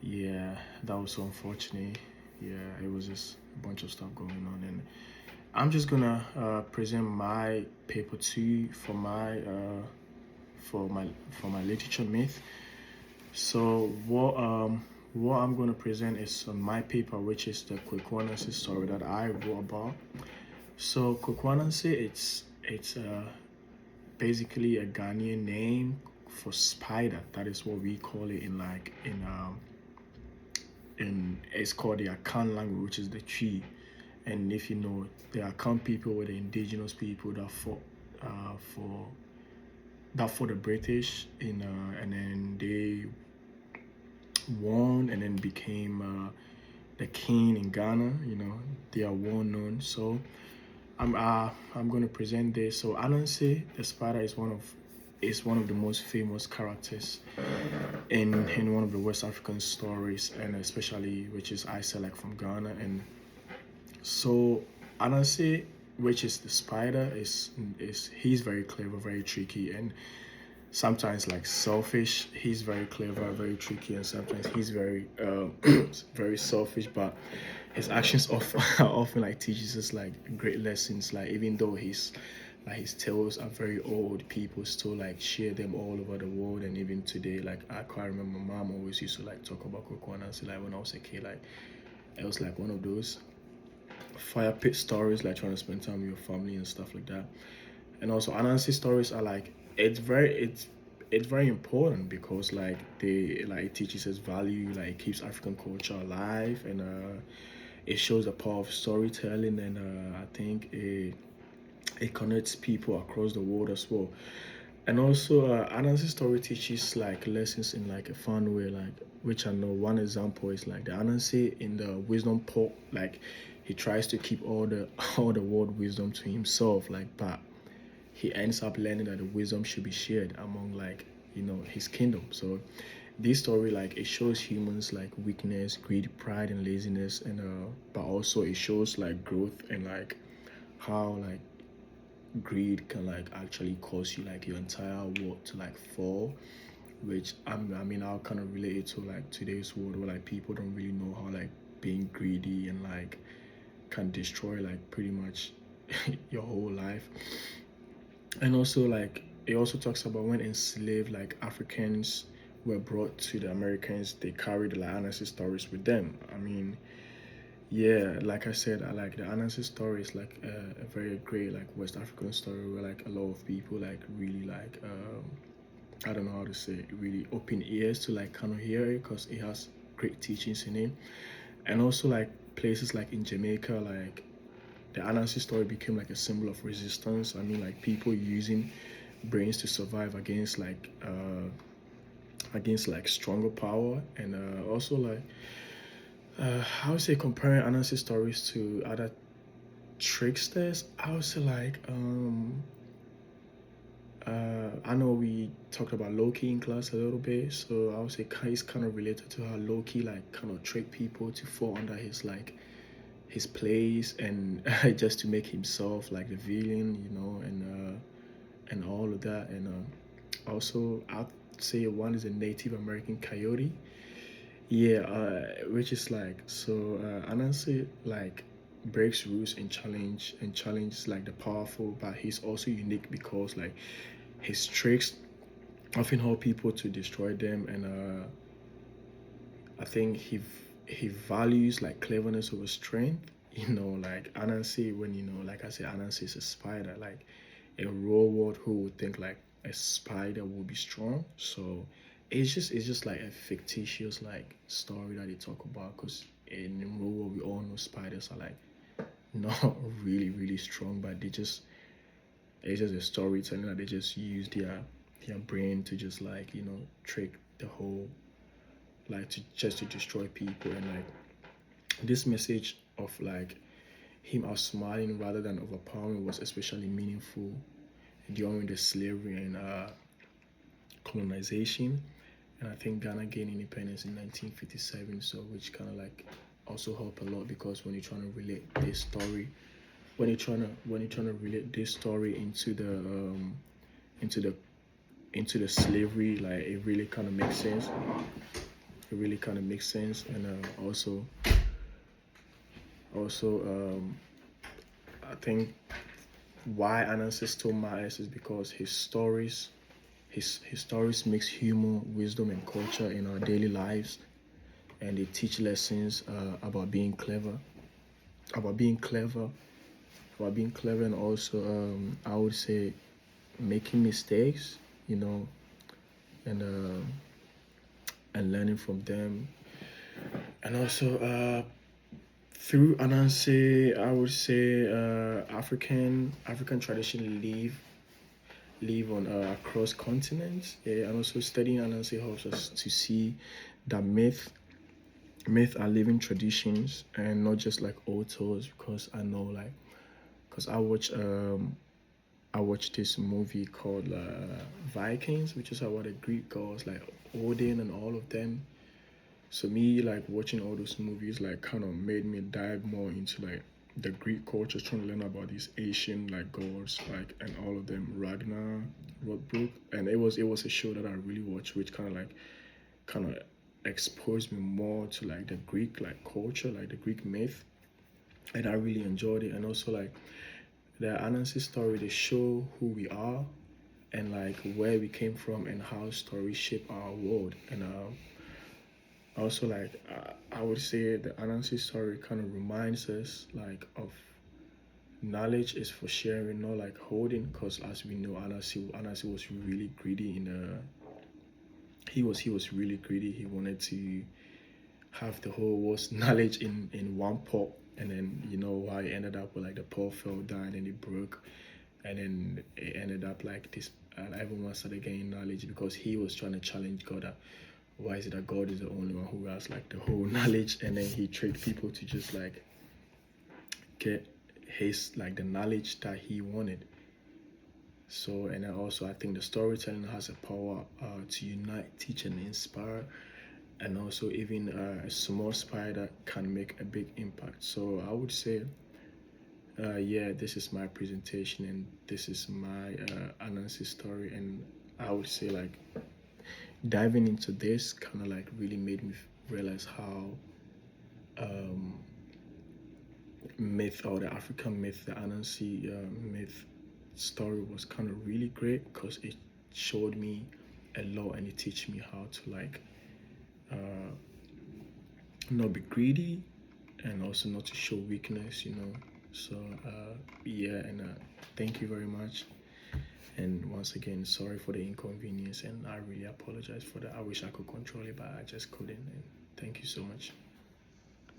Yeah, that was so unfortunate. Yeah, it was just a bunch of stuff going on, and I'm just gonna present my paper to you for my for my literature myth. So what I'm gonna present is on my paper, which is the Kwekwanansi story that I wrote about. So Kwekwanansi, it's basically a Ghanaian name for spider. That is what we call it in it's called the Akan language, which is the Chi. And if you know, the Akan people were the indigenous people that fought for the British and then they won and then became the king in Ghana. You know, they are well known. So I'm going to present this. So Anansi the spider is one of the most famous characters in one of the West African stories, and especially which is I select from Ghana. And so Anansi, which is the spider, is he's very clever, very tricky, and sometimes like selfish. He's very clever, very tricky, and sometimes he's very very selfish. But his actions often often like teaches us like great lessons. Like even though his tales are very old, people still like share them all over the world. And even today, like I quite remember my mom always used to like talk about Kokwanansi. Like when I was a kid, like it was like one of those fire pit stories, like trying to spend time with your family and stuff like that. And also Anansi stories are like it's very important because like they like it teaches us value, like it keeps African culture alive, and it shows the power of storytelling, and I think it connects people across the world as well. And also Anansi story teaches like lessons in like a fun way, like which I know one example is like the Anansi in the wisdom pot, like he tries to keep all the all the world wisdom to himself, like but he ends up learning that the wisdom should be shared among like his kingdom. So this story like it shows humans like weakness, greed, pride, and laziness, and but also it shows like growth and like how like greed can like actually cause you like your entire world to like fall, which I mean I'll kind of relate it to like today's world where like people don't really know how like being greedy and like can destroy like pretty much your whole life. And also like it also talks about when enslaved like Africans were brought to the Americans, they carried the like Anansi stories with them. I mean, yeah, like I said, I like the Anansi story is like a very great like West African story where like a lot of people like really like I don't know how to say it, really open ears to like kind of hear it because it has great teachings in it. And also like places like in Jamaica, like the Anansi story became like a symbol of resistance. I mean, like people using brains to survive against like stronger power, and also like I would say comparing Anansi stories to other tricksters. I would say like I know we talked about Loki in class a little bit, so I would say he's kind of related to how Loki like kind of trick people to fall under his plays and just to make himself like the villain, and all of that. And also, I'd say one is a Native American coyote. Yeah, which is like so. Anansi like breaks rules and challenges like the powerful, but he's also unique because like his tricks often help people to destroy them, and I think he values like cleverness over strength. Like Anansi, when like I said, Anansi is a spider. Like a real world who would think like a spider would be strong. So it's just like a fictitious like story that they talk about because in the real world we all know spiders are like not really strong, but it's just a storytelling that they just use their brain to just like trick the whole like to destroy people. And like this message of like him outsmarting rather than overpowering was especially meaningful during the slavery and colonization. And I think Ghana gained independence in 1957, so which kind of like also helped a lot because when you're trying to relate this story, when you're trying to relate this story into the into the slavery, like it really kind of makes sense. it really kind of makes sense. And also I think why Anansi still matters is because his stories mix humor, wisdom, and culture in our daily lives, and they teach lessons about being clever, about being clever, about being clever, and also I would say making mistakes, you know, and learning from them, and also through Anansi, I would say African tradition live on across continents, yeah, and also studying Anansi helps us to see that myth are living traditions and not just like old tales. Because I know like because I watched this movie called Vikings, which is about the Greek gods like Odin and all of them. So me like watching all those movies like kind of made me dive more into like the Greek culture, trying to learn about these Asian like gods like and all of them, Ragnar, Rodbrok, and it was a show that I really watched, which kind of exposed me more to like the Greek like culture, like the Greek myth, and I really enjoyed it. And also like the Anansi story, they show who we are and like where we came from and how stories shape our world. And also like I would say the Anansi story kind of reminds us like of knowledge is for sharing, not like holding. Because as we know, Anansi was really greedy in he was really greedy. He wanted to have the whole world's knowledge in one pot, and then you know how it ended up with like the pot fell down and it broke, and then it ended up like this. And everyone started getting knowledge because he was trying to challenge God. That why is it that God is the only one who has like the whole knowledge, and then he tricked people to just like get his like the knowledge that he wanted. So, and then also I think the storytelling has a power to unite, teach, and inspire, and also even a small spider can make a big impact. So I would say, yeah, this is my presentation, and this is my Anansi story, and I would say like diving into this kind of like really made me realize how um, myth or the African myth, the Anansi myth story was kind of really great because it showed me a lot and it teach me how to like uh, not be greedy and also not to show weakness, you know. So yeah, and thank you very much. And once again, sorry for the inconvenience, and I really apologize for that. I wish I could control it, but I just couldn't. And thank you so much.